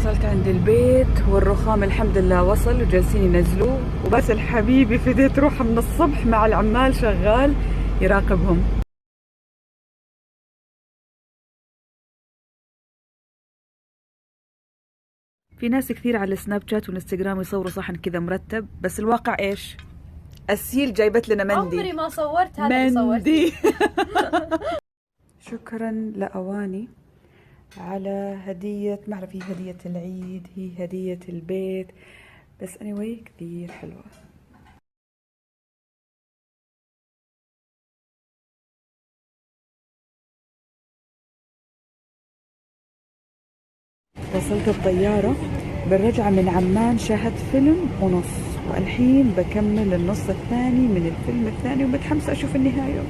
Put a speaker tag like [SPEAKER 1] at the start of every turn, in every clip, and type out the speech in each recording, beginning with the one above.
[SPEAKER 1] وصلت عند البيت والرخام الحمد لله وصل وجالسين ينزلوه، وبس الحبيبي فديت روحه من الصبح مع العمال شغال يراقبهم. في ناس كثير على السناب شات والانستغرام يصوروا صحن كذا مرتب، بس الواقع ايش؟ السيل جايبت لنا مندي.
[SPEAKER 2] عمري ما صورت هذا اللي
[SPEAKER 1] مندي. شكرا لأواني على هدية، ما أعرف هي هدية العيد هي هدية البيت، بس anyway كثير حلوة. وصلت الطيارة بالرجعة من عمان، شاهدت فيلم ونص، والحين بكمل النص الثاني من الفيلم الثاني ومتحمسة أشوف النهاية.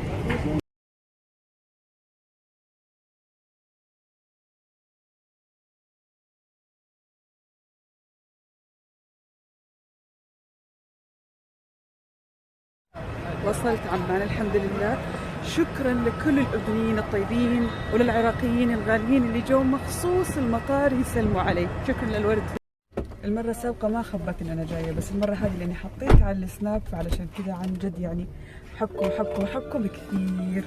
[SPEAKER 1] وصلت عمان الحمد لله. شكرا لكل الأردنيين الطيبين وللعراقيين الغاليين اللي جو مخصوص المطار يسلموا علي. شكرا للورد. المرة السابقة ما خبت إن أنا جاية، بس المرة هذه لأني حطيت على السناب، علشان كذا عن جد يعني حبكم حبكم حبكم كثير.